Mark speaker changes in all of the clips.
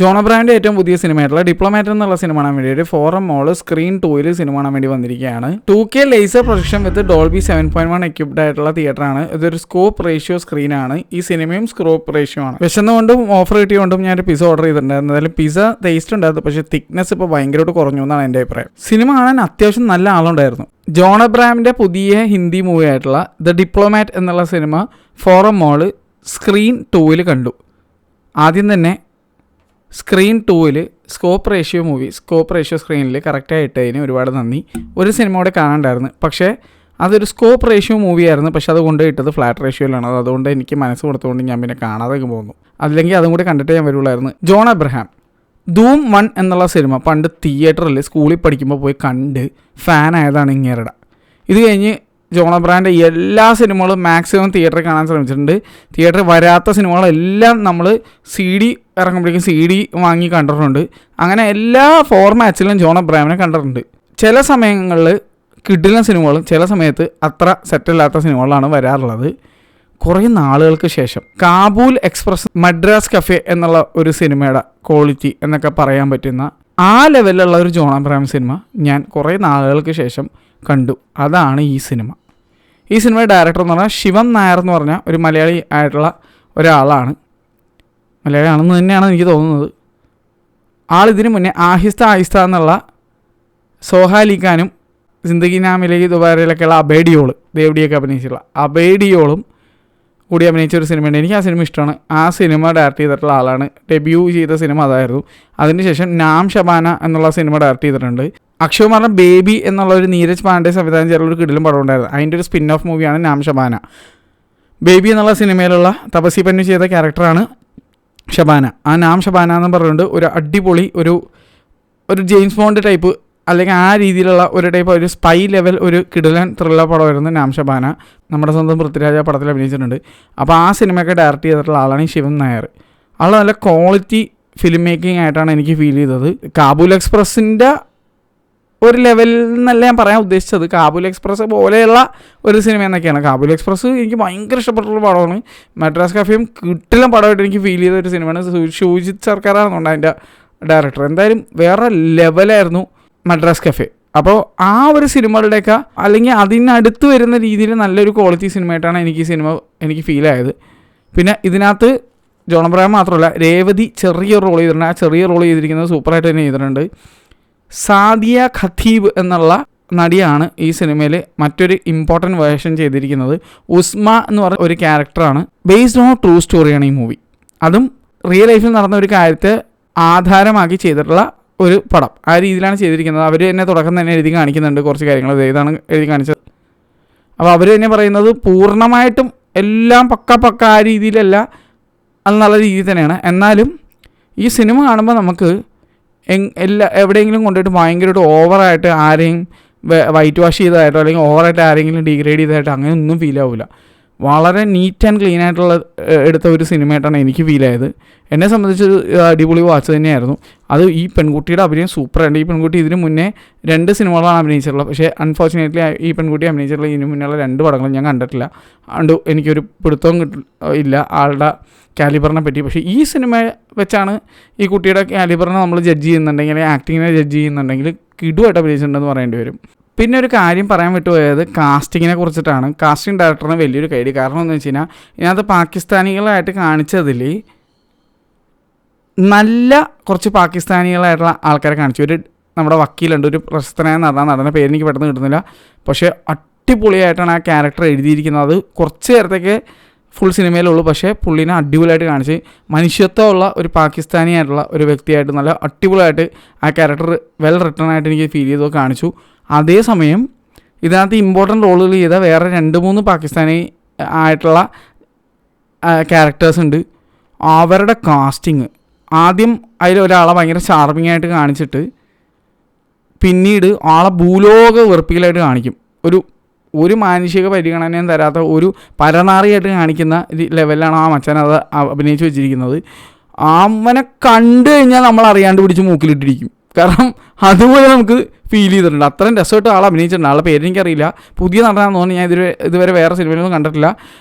Speaker 1: John അബ്രഹാമിൻ്റെ ഏറ്റവും പുതിയ സിനിമയായിട്ടുള്ള ഡിപ്ലോമാറ്റ് എന്നുള്ള സിനിമ കാണാൻ വേണ്ടിയിട്ട് ഫോറം മോള് സ്ക്രീൻ 2 സിനിമ കാണാൻ വേണ്ടി വന്നിരിക്കുകയാണ്. 2K ലേസർ പ്രൊജക്ഷൻ വിത്ത് ഡോൾബി 7.1 എക്യുപ്ഡ് ആയിട്ടുള്ള തിയേറ്ററാണ്. ഇതൊരു സ്കോപ്പ് റേഷ്യോ സ്ക്രീനാണ്. ഈ സിനിമയും സ്കോപ്പ് റേഷ്യോ ആണ്. വിശന്നുകൊണ്ടും ഓഫർ കിട്ടിയോണ്ടും ഞാനൊരു പിസ്സ ഓർഡർ ചെയ്തിട്ടുണ്ടായിരുന്നു. എന്തായാലും പിസ്സ ടേസ്റ്റ് ഉണ്ടായിരുന്നു, പക്ഷേ തിക്നെസ് ഇപ്പോൾ ഭയങ്കരമായിട്ട് കുറഞ്ഞു എന്നാണ് എൻ്റെ അഭിപ്രായം. സിനിമ കാണാൻ അത്യാവശ്യം നല്ല ആളുണ്ടായിരുന്നു. ജോൺ അബ്രഹാമിൻ്റെ പുതിയ ഹിന്ദി മൂവി ആയിട്ടുള്ള ദ ഡിപ്ലോമാറ്റ് എന്നുള്ള സിനിമ ഫോറം മോള് സ്ക്രീൻ 2 കണ്ടു. ആദ്യം തന്നെ സ്ക്രീൻ 2 സ്കോപ്പ് റേഷ്യോ സ്ക്രീനിൽ കറക്റ്റായി ഇട്ടതിന് ഒരുപാട് നന്ദി. ഒരു സിനിമ കൂടെ കാണാണ്ടായിരുന്നു, പക്ഷേ അതൊരു സ്കോപ്പ് റേഷ്യോ മൂവിയായിരുന്നു. പക്ഷെ അത് കൊണ്ടുപോയിട്ടത് ഫ്ലാറ്റ് റേഷ്യോയിലാണ്. അതുകൊണ്ട് എനിക്ക് മനസ്സ് കൊടുത്തുകൊണ്ട് ഞാൻ പിന്നെ കാണാതെ പോകുന്നു. അല്ലെങ്കിൽ അതും കൂടി കണ്ടിട്ട് ഞാൻ വരുള്ളായിരുന്നു. ജോൺ അബ്രഹാം ധൂം 1 എന്നുള്ള സിനിമ പണ്ട് തിയേറ്ററിൽ സ്കൂളിൽ പഠിക്കുമ്പോൾ പോയി കണ്ട് ഫാനായതാണ് ഇങ്ങേരുടെ. ഇത് കഴിഞ്ഞ് ജോൺ അബ്രഹാമിൻ്റെ എല്ലാ സിനിമകളും മാക്സിമം തിയേറ്ററിൽ കാണാൻ ശ്രമിച്ചിട്ടുണ്ട്. തിയേറ്ററിൽ വരാത്ത സിനിമകളെല്ലാം നമ്മൾ CD ഇറങ്ങുമ്പോഴേക്കും CD വാങ്ങി കണ്ടിട്ടുണ്ട്. അങ്ങനെ എല്ലാ ഫോർമാറ്റ്സിലും ജോൺ അബ്രഹാമിനെ കണ്ടിട്ടുണ്ട്. ചില സമയങ്ങളിൽ കിടിലൻ സിനിമകളും ചില സമയത്ത് അത്ര സെറ്റല്ലാത്ത സിനിമകളാണ് വരാറുള്ളത്. കുറേ നാളുകൾക്ക് ശേഷം കാബൂൽ എക്സ്പ്രസ്, മദ്രാസ് കഫേ എന്നുള്ള ഒരു സിനിമയുടെ ക്വാളിറ്റി എന്നൊക്കെ പറയാൻ പറ്റുന്ന ആ ലെവലിലുള്ള ഒരു ജോൺ അബ്രഹാം സിനിമ ഞാൻ കുറേ നാളുകൾക്ക് ശേഷം കണ്ടു. അതാണ് ഈ സിനിമ. ഈ സിനിമയുടെ ഡയറക്ടർ എന്ന് പറഞ്ഞാൽ ശിവം നായർ എന്ന് പറഞ്ഞ ഒരു മലയാളി ആയിട്ടുള്ള ഒരാളാണ്. മലയാളിയാണെന്ന് തന്നെയാണ് എനിക്ക് തോന്നുന്നത്. ആളിതിനു മുന്നേ ആഹിസ്ത എന്നുള്ള സോഹാലിഖാനും സിന്ദഗി നാമിലേക്ക് ദുബാരയിലൊക്കെയുള്ള അബേഡിയോള് ദേവടിയൊക്കെ അഭിനയിച്ചിട്ടുള്ള അബേഡിയോളും കൂടി അഭിനയിച്ച ഒരു സിനിമയുണ്ട്. എനിക്ക് ആ സിനിമ ഇഷ്ടമാണ്. ആ സിനിമ ഡയറക്റ്റ് ചെയ്തിട്ടുള്ള ആളാണ്. ഡെബ്യൂ ചെയ്ത സിനിമ അതായിരുന്നു. അതിനുശേഷം നാം ഷബാന എന്നുള്ള സിനിമ ഡയറക്റ്റ് ചെയ്തിട്ടുണ്ട്. അക്ഷയ് കുമാറിൻ്റെ ബേബി എന്നുള്ള ഒരു നീരജ് പാണ്ഡെ സംവിധാനം ചെയ്തുള്ള ഒരു കിടിലും പടം ഉണ്ടായിരുന്നു. അതിൻ്റെ ഒരു സ്പിൻ ഓഫ് മൂവിയാണ് നാം ഷബാന. ബേബി എന്നുള്ള സിനിമയിലുള്ള തപസി പന്നു ചെയ്ത ക്യാരക്ടറാണ് ഷബാന. ആ നാം ഷബാന എന്ന് പറഞ്ഞുകൊണ്ട് ഒരു അടിപൊളി ഒരു ജെയിംസ് ബോണ്ട് ടൈപ്പ് അല്ലെങ്കിൽ ആ രീതിയിലുള്ള ഒരു ടൈപ്പ് ഒരു സ്പൈ ലെവൽ ഒരു കിടിലൻ ത്രില്ലർ പടമായിരുന്നു നാം ഷബാന. നമ്മുടെ സ്വന്തം പൃഥ്വിരാജ് ആ പടത്തിൽ അഭിനയിച്ചിട്ടുണ്ട്. അപ്പോൾ ആ സിനിമയൊക്കെ ഡയറക്റ്റ് ചെയ്തിട്ടുള്ള ആളാണ് ഈ ശിവൻ നായർ. ആൾ നല്ല ക്വാളിറ്റി ഫിലിം മേക്കിംഗ് ആയിട്ടാണ് എനിക്ക് ഫീൽ ചെയ്തത്. കാബൂൽ എക്സ്പ്രസിൻ്റെ ഒരു ലെവലിൽ നിന്നല്ല ഞാൻ പറയാൻ ഉദ്ദേശിച്ചത്. കാബൂൽ എക്സ്പ്രസ് പോലെയുള്ള ഒരു സിനിമ എന്നൊക്കെയാണ്. കാബൂൽ എക്സ്പ്രസ് എനിക്ക് ഭയങ്കര ഇഷ്ടപ്പെട്ടുള്ള പടമാണ്. മദ്രാസ് കഫേയും കിട്ടില്ല പടമായിട്ട് എനിക്ക് ഫീൽ ചെയ്ത ഒരു സിനിമയാണ്. ഷൂജിത് സർക്കാരാണെന്നുണ്ട് അതിൻ്റെ ഡയറക്ടർ. എന്തായാലും വേറെ ലെവലായിരുന്നു മദ്രാസ് കഫേ. അപ്പോൾ ആ ഒരു സിനിമകളുടെയൊക്കെ അല്ലെങ്കിൽ അതിനടുത്ത് വരുന്ന രീതിയിൽ നല്ലൊരു ക്വാളിറ്റി സിനിമയായിട്ടാണ് എനിക്ക് ഫീൽ ആയത്. പിന്നെ ഇതിനകത്ത് ജോൺ അബ്രഹാം മാത്രമല്ല, രേവതി ചെറിയൊരു റോൾ ചെയ്തിട്ടുണ്ട്. ആ ചെറിയ റോൾ ചെയ്തിരിക്കുന്നത് സൂപ്പറായിട്ട് തന്നെ ചെയ്തിട്ടുണ്ട്. സാദിയ ഖത്തീബ് എന്നുള്ള നടിയാണ് ഈ സിനിമയിൽ മറ്റൊരു ഇമ്പോർട്ടൻറ്റ് വേർഷൻ ചെയ്തിരിക്കുന്നത്. ഉസ്മ എന്ന് പറഞ്ഞ ഒരു ക്യാരക്ടറാണ്. ബേസ്ഡ് ഓൺ ട്രൂ സ്റ്റോറിയാണ് ഈ മൂവി. അതും റിയൽ ലൈഫിൽ നടന്ന ഒരു കാര്യത്തെ ആധാരമാക്കി ചെയ്തിട്ടുള്ള ഒരു പടം. ആ രീതിയിലാണ് ചെയ്തിരിക്കുന്നത്. അവർ തന്നെ തുടക്കം തന്നെ എഴുതി കാണിക്കുന്നുണ്ട് കുറച്ച് കാര്യങ്ങൾ. ഇതാണ് എഴുതി കാണിച്ചത്. അപ്പോൾ അവർ തന്നെ പറയുന്നത് പൂർണ്ണമായിട്ടും എല്ലാം പക്ക ആ രീതിയിലല്ല, അത് നല്ല രീതിയിൽ തന്നെയാണ്. എന്നാലും ഈ സിനിമ കാണുമ്പോൾ നമുക്ക് എവിടെയെങ്കിലും കൊണ്ടുപോയിട്ട് ഭയങ്കരമായിട്ട് ഓവറായിട്ട് ആരെയും വൈറ്റ് വാഷ് ചെയ്തതായിട്ടോ അല്ലെങ്കിൽ ഓവറായിട്ട് ആരെങ്കിലും ഡീഗ്രേഡ് ചെയ്തതായിട്ടോ അങ്ങനെയൊന്നും ഫീൽ ആവില്ല. വളരെ നീറ്റ് ആൻഡ് ക്ലീൻ ആയിട്ടുള്ള എടുത്ത ഒരു സിനിമയായിട്ടാണ് എനിക്ക് ഫീൽ ആയത്. എന്നെ സംബന്ധിച്ചൊരു അടിപൊളി വാച്ച് തന്നെയായിരുന്നു. അത് ഈ പെൺകുട്ടിയുടെ അഭിനയം സൂപ്പറായിട്ട്. ഈ പെൺകുട്ടി ഇതിന് മുന്നേ 2 സിനിമകളാണ് അഭിനയിച്ചിട്ടുള്ളത്. പക്ഷേ അൺഫോർച്ചുനേറ്റ്ലി ഈ പെൺകുട്ടി അഭിനയിച്ചിട്ടുള്ള ഇതിന് മുന്നേയുള്ള 2 പടങ്ങളും ഞാൻ കണ്ടിട്ടില്ല. അതുകൊണ്ട് എനിക്കൊരു പിടുത്തവും ഇല്ല ആളുടെ കാലിബറിനെ പറ്റി. പക്ഷേ ഈ സിനിമ വെച്ചാണ് ഈ കുട്ടിയുടെ കാലിബറിനെ നമ്മൾ ജഡ്ജ് ചെയ്യുന്നുണ്ടെങ്കിൽ, ആക്ടിങ്ങിനെ ജഡ്ജ് ചെയ്യുന്നുണ്ടെങ്കിൽ കിടുവായിട്ട് അഭിനയിച്ചിട്ടുണ്ടെന്ന് പറയേണ്ടി വരും. പിന്നെ ഒരു കാര്യം പറയാൻ വിട്ടുപോയത് കാസ്റ്റിങ്ങിനെ കുറിച്ചിട്ടാണ്. കാസ്റ്റിംഗ് ഡയറക്ടറിന് വലിയൊരു കൈഡി. കാരണം എന്ന് വെച്ച് കഴിഞ്ഞാൽ ഇതിനകത്ത് പാകിസ്ഥാനികളായിട്ട് കാണിച്ചതിൽ നല്ല കുറച്ച് പാകിസ്ഥാനികളായിട്ടുള്ള ആൾക്കാരെ കാണിച്ചു. നമ്മുടെ വക്കീലുണ്ട്, ഒരു പ്രശസ്തനായ നടൻ്റെ പേര് എനിക്ക് പെട്ടെന്ന് കിട്ടുന്നില്ല. പക്ഷേ അടിപൊളിയായിട്ടാണ് ആ ക്യാരക്ടർ എഴുതിയിരിക്കുന്നത്. അത് കുറച്ച് നേരത്തേക്ക് ഫുൾ സിനിമയിലുള്ളൂ, പക്ഷേ പുള്ളിനെ അടിപൊളിയായിട്ട് കാണിച്ച് മനുഷ്യത്വമുള്ള ഒരു പാകിസ്ഥാനിയായിട്ടുള്ള ഒരു വ്യക്തിയായിട്ട് നല്ല അടിപൊളിയായിട്ട് ആ ക്യാരക്ടർ വെൽ റിട്ടേൺ ആയിട്ട് എനിക്ക് ഫീൽ ചെയ്തോ കാണിച്ചു. അതേസമയം ഇതിനകത്ത് ഇമ്പോർട്ടൻ്റ് റോളുകൾ ചെയ്ത വേറെ 2-3 പാകിസ്ഥാനി ആയിട്ടുള്ള ക്യാരക്ടേഴ്സ് ഉണ്ട്. അവരുടെ കാസ്റ്റിങ് ആദ്യം അതിലൊരാളെ ഭയങ്കര ചാർമിങ് ആയിട്ട് കാണിച്ചിട്ട് പിന്നീട് ആളെ ഭൂലോക വെറുപ്പിക്കലായിട്ട് കാണിക്കും. ഒരു മാനുഷിക പരിഗണനയും തരാത്ത ഒരു പരനാറിയായിട്ട് കാണിക്കുന്ന ലെവലിലാണ് ആ മച്ചാൻ അത് അഭിനയിച്ച് വെച്ചിരിക്കുന്നത്. അവനെ കണ്ടു കഴിഞ്ഞാൽ നമ്മൾ അറിയാണ്ട് പിടിച്ച് മൂക്കിലിട്ടിരിക്കും. കാരണം അതുപോലെ നമുക്ക് ഫീൽ ചെയ്തിട്ടുണ്ട്. അത്രയും രസമായിട്ട് ആൾ അഭിനയിച്ചിട്ടുണ്ട്. ആളുടെ പേരെനിക്കറിയില്ല, പുതിയ നടനാണെന്ന് തോന്നുന്നു. ഞാൻ ഇതുവരെ വേറെ സിനിമയിലൊന്നും കണ്ടിട്ടില്ല.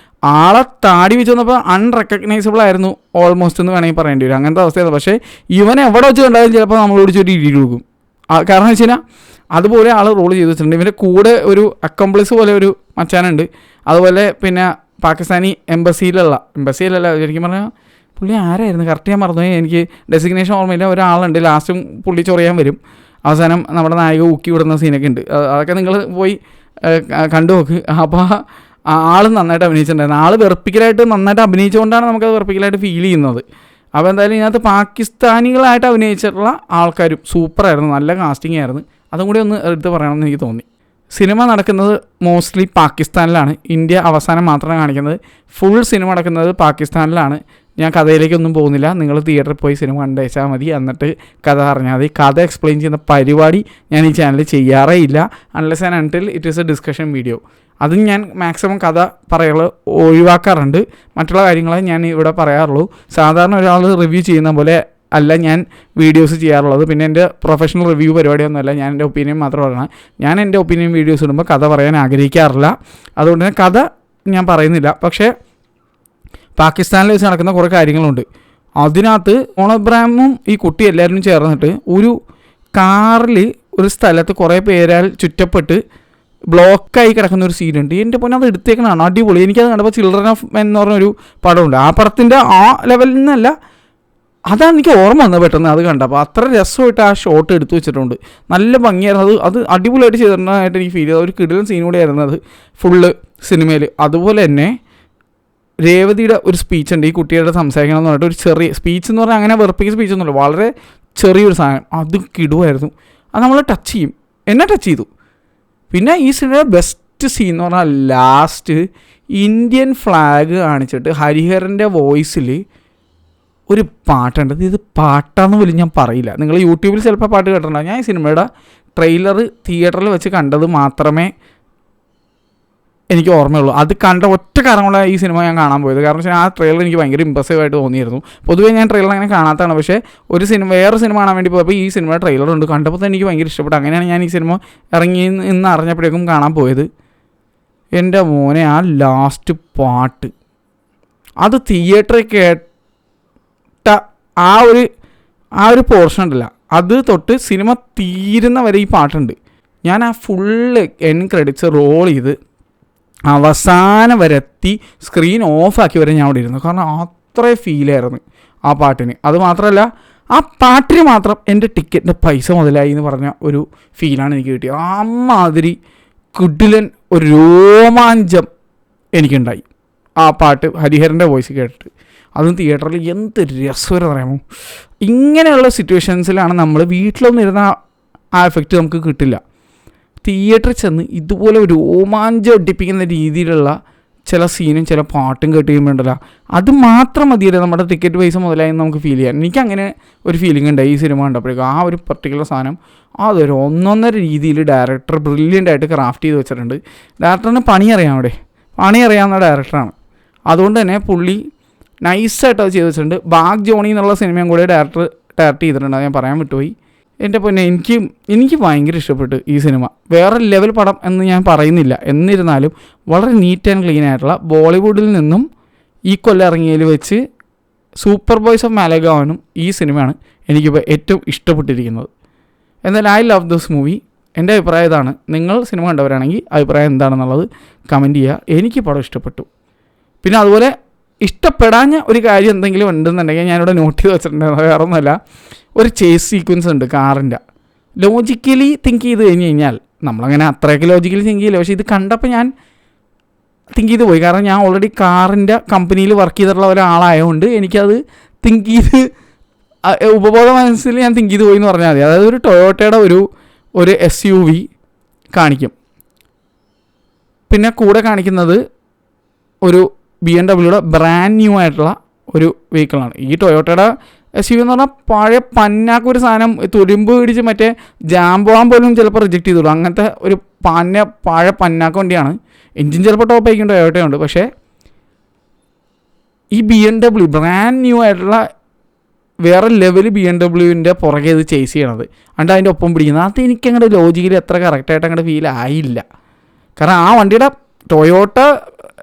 Speaker 1: ആളെ താടി വെച്ച് വന്നപ്പോൾ അൺറെക്കഗ്നൈസബിൾ ആയിരുന്നു ഓൾമോസ്റ്റ് എന്ന് വേണമെങ്കിൽ പറയേണ്ടി വരും. അങ്ങനത്തെ അവസ്ഥയായിരുന്നു. പക്ഷേ ഇവനെ എവിടെ വെച്ച് കണ്ടാലും ചിലപ്പോൾ നമ്മളോട് ചൊരു ഇടി കൊടുക്കും. കാരണം വെച്ച് കഴിഞ്ഞാൽ അതുപോലെ ആൾ റോൾ ചെയ്ത് വെച്ചിട്ടുണ്ട്. ഇവൻ്റെ കൂടെ ഒരു അക്കംപ്ലിസ് പോലെ ഒരു മച്ചാനുണ്ട്. അതുപോലെ പിന്നെ പാകിസ്ഥാനി എംബസിയിലല്ല ശരിക്കും പറഞ്ഞാൽ പുള്ളി ആരായിരുന്നു കറക്റ്റ് ഞാൻ മറന്നു, എനിക്ക് ഡെസിഗ്നേഷൻ ഓർമ്മയില്ല. ഒരാളുണ്ട് ലാസ്റ്റും പുള്ളി ചൊറിയാൻ വരും, അവസാനം നമ്മുടെ നായിക ഊക്കി വിടുന്ന സീനൊക്കെ ഉണ്ട്. അതൊക്കെ നിങ്ങൾ പോയി കണ്ടു നോക്ക്. അപ്പോൾ ആൾ നന്നായിട്ട് അഭിനയിച്ചിട്ടുണ്ടായിരുന്നു. ആൾ വെറുപ്പിക്കലായിട്ട് നന്നായിട്ട് അഭിനയിച്ചുകൊണ്ടാണ് നമുക്കത് വെറുപ്പിക്കലായിട്ട് ഫീൽ ചെയ്യുന്നത്. അപ്പോൾ എന്തായാലും ഇതിനകത്ത് പാകിസ്ഥാനികളായിട്ട് അഭിനയിച്ചിട്ടുള്ള ആൾക്കാരും സൂപ്പറായിരുന്നു, നല്ല കാസ്റ്റിംഗ് ആയിരുന്നു. അതും കൂടി ഒന്ന് എടുത്ത് പറയണമെന്ന് എനിക്ക് തോന്നി. സിനിമ നടക്കുന്നത് മോസ്റ്റ്ലി പാകിസ്ഥാനിലാണ്. ഇന്ത്യ അവസാനം മാത്രമാണ് കാണിക്കുന്നത്. ഫുൾ സിനിമ നടക്കുന്നത് പാകിസ്ഥാനിലാണ്. ഞാൻ കഥയിലേക്കൊന്നും പോകുന്നില്ല, നിങ്ങൾ തിയേറ്ററിൽ പോയി സിനിമ കണ്ടുവച്ചാൽ മതി, എന്നിട്ട് കഥ അറിഞ്ഞാൽ മതി. കഥ എക്സ്പ്ലെയിൻ ചെയ്യുന്ന പരിപാടി ഞാൻ ഈ ചാനലിൽ ചെയ്യാറേ ഇല്ല, unless and until it is A discussion video. അതും ഞാൻ മാക്സിമം കഥ പറയുകൾ ഒഴിവാക്കാറുണ്ട്, മറ്റുള്ള കാര്യങ്ങളെ ഞാൻ ഇവിടെ പറയാറുള്ളൂ. സാധാരണ ഒരാൾ റിവ്യൂ ചെയ്യുന്ന പോലെ അല്ല ഞാൻ വീഡിയോസ് ചെയ്യാറുള്ളത്. പിന്നെ എൻ്റെ പ്രൊഫഷണൽ റിവ്യൂ പരിപാടിയൊന്നുമല്ല, ഞാൻ എൻ്റെ ഒപ്പീനിയൻ മാത്രം പറയണം. ഞാൻ എൻ്റെ ഒപ്പീനിയൻ വീഡിയോസ് ഇടുമ്പോൾ കഥ പറയാൻ ആഗ്രഹിക്കാറില്ല, അതുകൊണ്ട് തന്നെ കഥ ഞാൻ പറയുന്നില്ല. പക്ഷേ പാകിസ്ഥാനിൽ വെച്ച് നടക്കുന്ന കുറേ കാര്യങ്ങളുണ്ട്. അതിനകത്ത് ഓണബ്രാമും ഈ കുട്ടി എല്ലാവരും ചേർന്നിട്ട് ഒരു കാറിൽ ഒരു സ്ഥലത്ത് കുറേ പേരാൽ ചുറ്റപ്പെട്ട് ബ്ലോക്കായി കിടക്കുന്ന ഒരു സീനുണ്ട്. എൻ്റെ പൊന്നെ അത് എടുത്തേക്കണതാണ് അടിപൊളി. എനിക്കത് കണ്ടപ്പോൾ ചിൽഡ്രൻ ഓഫ് മെൻ എന്ന് പറഞ്ഞൊരു പടമുണ്ട്. ആ പടത്തിൻ്റെ ആ ലെവലിൽ നിന്നല്ല, അതാണ് എനിക്ക് ഓർമ്മ വന്നത് പെട്ടെന്ന് അത് കണ്ടപ്പോൾ. അത്ര രസമായിട്ട് ആ ഷോട്ട് എടുത്തു വെച്ചിട്ടുണ്ട്, നല്ല ഭംഗിയായിരുന്നു. അത് അടിപൊളിയായിട്ട് ചെയ്തിട്ടുണ്ടായിട്ട് എനിക്ക് ഫീൽ ചെയ്തത്. ഒരു കിടിലൻ സീൻ കൂടെ ആയിരുന്നു അത് ഫുള്ള് സിനിമയിൽ. അതുപോലെ തന്നെ രേവതിയുടെ ഒരു സ്പീച്ച് ഉണ്ട്, ഈ കുട്ടിയുടെ സംസാരിക്കണം എന്ന് പറഞ്ഞിട്ട് ഒരു ചെറിയ സ്പീച്ച് എന്ന് പറഞ്ഞാൽ അങ്ങനെ വെറുപ്പിക്കുന്ന സ്പീച്ചൊന്നുമില്ല, വളരെ ചെറിയൊരു സാധനം. അത് കിടുവായിരുന്നു, അത് നമ്മൾ ടച്ച് ചെയ്യും, എന്നെ ടച്ച് ചെയ്തു. പിന്നെ ഈ സിനിമയുടെ ബെസ്റ്റ് സീൻ എന്ന് പറഞ്ഞാൽ ലാസ്റ്റ് ഇന്ത്യൻ ഫ്ലാഗ് കാണിച്ചിട്ട് ഹരിഹരൻ്റെ വോയിസിൽ ഒരു പാട്ടുണ്ട്. ഇത് പാട്ടാന്ന് പോലും ഞാൻ പറയില്ല, നിങ്ങൾ യൂട്യൂബിൽ ചിലപ്പോൾ പാട്ട് കേട്ടിട്ടുണ്ടാകും. ഞാൻ ഈ സിനിമയുടെ ട്രെയിലർ തിയേറ്ററിൽ വെച്ച് കണ്ടത് മാത്രമേ എനിക്ക് ഓർമ്മയുള്ളൂ. അത് കണ്ട ഒറ്റ കാരണം കൊണ്ട് ഈ സിനിമ ഞാൻ കാണാൻ പോയത്. കാരണം വെച്ചാൽ ആ ട്രെയിലർ എനിക്ക് ഭയങ്കര ഇമ്പ്രസീവായിട്ട് തോന്നിയിരുന്നു. പൊതുവേ ഞാൻ ട്രെയിലർ അങ്ങനെ കാണാത്തതാണ്, പക്ഷേ ഒരു സിനിമ വേറെ സിനിമ കാണാൻ വേണ്ടി പോയപ്പോൾ ഈ സിനിമയുടെ ട്രെയിലറുണ്ട്, കണ്ടപ്പോൾ തന്നെ എനിക്ക് ഭയങ്കര ഇഷ്ടപ്പെട്ടു. അങ്ങനെയാണ് ഞാൻ ഈ സിനിമ ഇറങ്ങി എന്ന് അറിഞ്ഞപ്പോഴേക്കും കാണാൻ പോയത്. എൻ്റെ മോനെ ആ ലാസ്റ്റ് പാട്ട്, അത് തിയേറ്ററിൽ കേട്ട ആ ഒരു പോർഷൻ ഉണ്ടല്ല, അത് തൊട്ട് സിനിമ തീരുന്ന വരെ ഈ പാട്ടുണ്ട്. ഞാൻ ആ ഫുള്ള് എൻ ക്രെഡിറ്റ്സ് റോൾ ചെയ്ത് അവസാനം വരെ എത്തി സ്ക്രീൻ ഓഫാക്കി വരെ ഞാൻ അവിടെ ഇരുന്നു. കാരണം അത്ര ഫീലായിരുന്നു ആ പാട്ടിന്. അതുമാത്രമല്ല ആ പാട്ടിന് മാത്രം എൻ്റെ ടിക്കറ്റിൻ്റെ പൈസ മുതലായി എന്ന് പറഞ്ഞ ഒരു ഫീലാണ് എനിക്ക് കിട്ടിയത്. അമ്മാതിരി കിടിലൻ ഒരു രോമാഞ്ചം എനിക്കുണ്ടായി ആ പാട്ട് ഹരിഹരൻ്റെ വോയിസ് കേട്ടിട്ട്. അതും തിയേറ്ററിൽ എന്ത് രസമെന്ന് പറയാമോ. ഇങ്ങനെയുള്ള സിറ്റുവേഷൻസിലാണ് നമ്മൾ വീട്ടിലൊന്നും ഇരുന്ന ആ എഫക്റ്റ് നമുക്ക് കിട്ടില്ല. തിയേറ്ററിൽ ചെന്ന് ഇതുപോലെ ഒരു രോമാഞ്ചം അടിപ്പിക്കുന്ന രീതിയിലുള്ള ചില സീനും ചില പാട്ടും കേട്ട് കഴിയുമ്പോണ്ടല്ലോ, അത് മാത്രം മതിയല്ലേ നമ്മുടെ ടിക്കറ്റ് പൈസ മുതലായി നമുക്ക് ഫീൽ ചെയ്യാൻ. എനിക്കങ്ങനെ ഒരു ഫീലിംഗ് ഉണ്ടായി ഈ സിനിമ കണ്ടപ്പോഴേക്കും. ആ ഒരു പർട്ടിക്കുലർ സാധനം അതൊരു ഒന്നൊന്നര രീതിയിൽ ഡയറക്ടർ ബ്രില്യൻ്റായിട്ട് ക്രാഫ്റ്റ് ചെയ്ത് വെച്ചിട്ടുണ്ട്. ഡയറക്ടറിന് പണി അറിയാവുന്ന ഡയറക്ടറാണ്. അതുകൊണ്ട് തന്നെ പുള്ളി നൈസായിട്ട് അത് ചെയ്ത് വെച്ചിട്ടുണ്ട്. ബാഗ് ജോണി എന്നുള്ള സിനിമയും കൂടെ ഡയറക്റ്റ് ചെയ്തിട്ടുണ്ട്, അത് ഞാൻ പറയാൻ വിട്ടുപോയി. എൻ്റെ പൊന്നെ എനിക്ക് ഭയങ്കര ഇഷ്ടപ്പെട്ടു ഈ സിനിമ. വേറെ ലെവൽ പടം എന്ന് ഞാൻ പറയുന്നില്ല, എന്നിരുന്നാലും വളരെ നീറ്റ് ആൻഡ് ക്ലീൻ ആയിട്ടുള്ള, ബോളിവുഡിൽ നിന്നും ഈ കൊല്ലം ഇറങ്ങിയതിൽ വെച്ച് സൂപ്പർ ബോയ്സ് ഓഫ് മാലേഗാവനും ഈ സിനിമയാണ് എനിക്കിപ്പോൾ ഏറ്റവും ഇഷ്ടപ്പെട്ടിരിക്കുന്നത്. എന്നാൽ ഐ ലവ് ദിസ് മൂവി. എൻ്റെ അഭിപ്രായം ഇതാണ്. നിങ്ങൾ സിനിമ കണ്ടവരാണെങ്കിൽ അഭിപ്രായം എന്താണെന്നുള്ളത് കമൻറ്റ് ചെയ്യുക. എനിക്ക് പടം ഇഷ്ടപ്പെട്ടു. പിന്നെ അതുപോലെ ഇഷ്ടപ്പെടാഞ്ഞ ഒരു കാര്യം എന്തെങ്കിലും ഉണ്ടെന്നുണ്ടെങ്കിൽ ഞാനിവിടെ നോട്ട് ചെയ്ത് വെച്ചിട്ടുണ്ടായിരുന്നു. വേറെ ഒന്നുമല്ല, ഒരു ചേസ് സീക്വൻസ് ഉണ്ട് കാറിൻ്റെ. ലോജിക്കലി തിങ്ക് ചെയ്ത് കഴിഞ്ഞാൽ നമ്മളങ്ങനെ അത്രയൊക്കെ ലോജിക്കലി തിങ്ക് ചെയ്യില്ല, പക്ഷേ ഇത് കണ്ടപ്പോൾ ഞാൻ തിങ്ക് ചെയ്ത് പോയി. കാരണം ഞാൻ ഓൾറെഡി കാറിൻ്റെ കമ്പനിയിൽ വർക്ക് ചെയ്തിട്ടുള്ള ഒരാളായതുകൊണ്ട് എനിക്കത് തിങ്ക് ചെയ്ത് ഉപബോധ മനസ്സിൽ ഞാൻ തിങ്ക് ചെയ്ത് പോയി എന്ന് പറഞ്ഞാൽ മതി. അതായത് ഒരു ടൊയോട്ടയുടെ ഒരു SUV കാണിക്കും, പിന്നെ കൂടെ കാണിക്കുന്നത് ഒരു BMW ബ്രാൻഡ് ന്യൂ ആയിട്ടുള്ള ഒരു വെഹിക്കിളാണ്. ഈ ടൊയോട്ടയുടെ SUV എന്ന് പറഞ്ഞാൽ പഴയ പന്നാക്കൊരു സാധനം, തുരുമ്പ് പിടിച്ച് മറ്റേ ജാമ്പോവാൻ പോലും ചിലപ്പോൾ റിജക്റ്റ് ചെയ്തോളൂ, അങ്ങനത്തെ ഒരു പഴയ പന്നാക്ക വണ്ടിയാണ്. എൻജിൻ ചിലപ്പോൾ ടോപ്പ് ആയിക്കും ടൊയോട്ടയുണ്ട്. പക്ഷേ ഈ BMW ബ്രാൻഡ് ന്യൂ ആയിട്ടുള്ള വേറെ ലെവൽ BMW പുറകെ ഇത് ചേസ് ചെയ്യണത്, അതുകൊണ്ട് അതിൻ്റെ ഒപ്പം പിടിക്കുന്നത്, അത് എനിക്കങ്ങോട്ട് ലോജിക്കലി എത്ര കറക്റ്റായിട്ട് അങ്ങോട്ട് ഫീൽ ആയില്ല. കാരണം ആ വണ്ടിയുടെ ടൊയോട്ട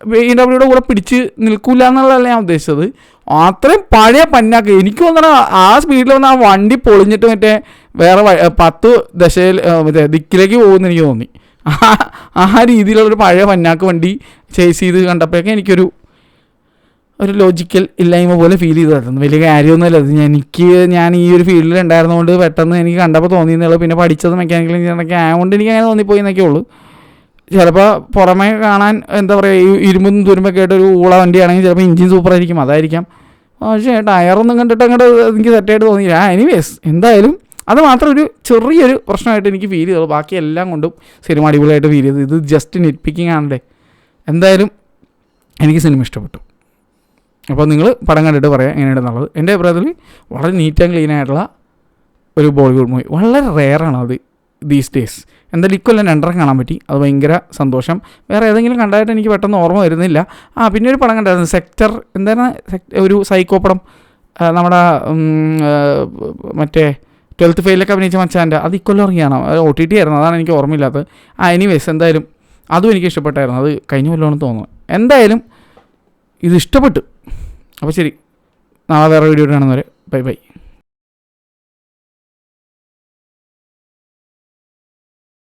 Speaker 1: BMW കൂടെ പിടിച്ച് നിൽക്കില്ല എന്നുള്ളതല്ല ഞാൻ ഉദ്ദേശിച്ചത്. അത്രയും പഴയ പന്നാക്ക്. എനിക്ക് തോന്നണം ആ സ്പീഡിൽ വന്ന് ആ വണ്ടി പൊളിഞ്ഞിട്ട് മറ്റേ വേറെ 10 ദശയിൽ മറ്റേ ദിക്കിലേക്ക് പോകുമെന്ന് എനിക്ക് തോന്നി. ആ രീതിയിലുള്ളൊരു പഴയ പന്നാക്ക് വണ്ടി ചേസ് ചെയ്ത് കണ്ടപ്പോഴൊക്കെ എനിക്കൊരു ലോജിക്കൽ ഇല്ലായ്മ പോലെ ഫീൽ ചെയ്തായിരുന്നു. വലിയ കാര്യമൊന്നുമല്ല അത്. ഞാൻ ഈ ഒരു ഫീൽഡിൽ ഉണ്ടായിരുന്നതുകൊണ്ട് പെട്ടെന്ന് എനിക്ക് കണ്ടപ്പോൾ തോന്നിയെന്നുള്ളൂ. പിന്നെ പഠിച്ചത് മെക്കാനിക്കൽ എഞ്ചിനീയറൊക്കെ ആയതുകൊണ്ട് എനിക്ക് അങ്ങനെ തോന്നിപ്പോയി എന്നൊക്കെ ഉള്ളൂ. ചിലപ്പോൾ പുറമേ കാണാൻ എന്താ പറയുക, ഈ ഇരുമ്പും തുരുമ്പൊക്കെ ആയിട്ട് ഒരു ഊള വണ്ടിയാണെങ്കിൽ ചിലപ്പോൾ എഞ്ചിൻ സൂപ്പറായിരിക്കും, അതായിരിക്കാം. പക്ഷേ ടയറൊന്നും കണ്ടിട്ട് അങ്ങോട്ട് എനിക്ക് സെറ്റായിട്ട് തോന്നിയില്ല. എനിവേസ് എന്തായാലും അത് മാത്രം ഒരു ചെറിയൊരു പ്രശ്നമായിട്ട് എനിക്ക് ഫീൽ ചെയ്തത്. ബാക്കി എല്ലാം കൊണ്ടും സിനിമ അടിപൊളിയായിട്ട് ഫീൽ ചെയ്തത്. ഇത് ജസ്റ്റ് നെറ്റ് പിക്കിംഗ് ആണല്ലേ. എന്തായാലും എനിക്ക് സിനിമ ഇഷ്ടപ്പെട്ടു. അപ്പോൾ നിങ്ങൾ പടം കണ്ടിട്ട് പറയാം എങ്ങനെയുണ്ടെന്നുള്ളത്. എൻ്റെ അഭിപ്രായത്തിൽ വളരെ നീറ്റ് ആൻഡ് ക്ലീൻ ആയിട്ടുള്ള ഒരു ബോളിവുഡ് മൂവി. വളരെ റെയറാണ് അത് ദീസ് ഡേയ്സ്. എന്തായാലും ഇക്കൊല്ലം 2 കാണാൻ പറ്റി, അത് ഭയങ്കര സന്തോഷം. വേറെ ഏതെങ്കിലും കണ്ടായിട്ട് എനിക്ക് പെട്ടെന്ന് ഓർമ്മ വരുന്നില്ല. പിന്നെ ഒരു പടം കണ്ടായിരുന്നു, സെക്ടർ എന്താണ്, ഒരു സൈക്കോ പടം, നമ്മുടെ മറ്റേ 12th ഫെയിലൊക്കെ അഭിനയിച്ച മച്ചാൻ്റെ, അത് ഇക്കൊല്ലം ഇറങ്ങിയാണ്. OTT ആയിരുന്നു, അതാണ് എനിക്ക് ഓർമ്മയില്ലാത്തത്. എനിവേസ് എന്തായാലും അതും എനിക്ക് ഇഷ്ടപ്പെട്ടായിരുന്നു. അത് കഴിഞ്ഞ കൊല്ലമാണെന്ന് തോന്നുന്നു. എന്തായാലും ഇത് ഇഷ്ടപ്പെട്ടു. അപ്പോൾ ശരി, നാളെ വേറെ വീഡിയോ കാണുന്നവരെ ബൈ ബൈ.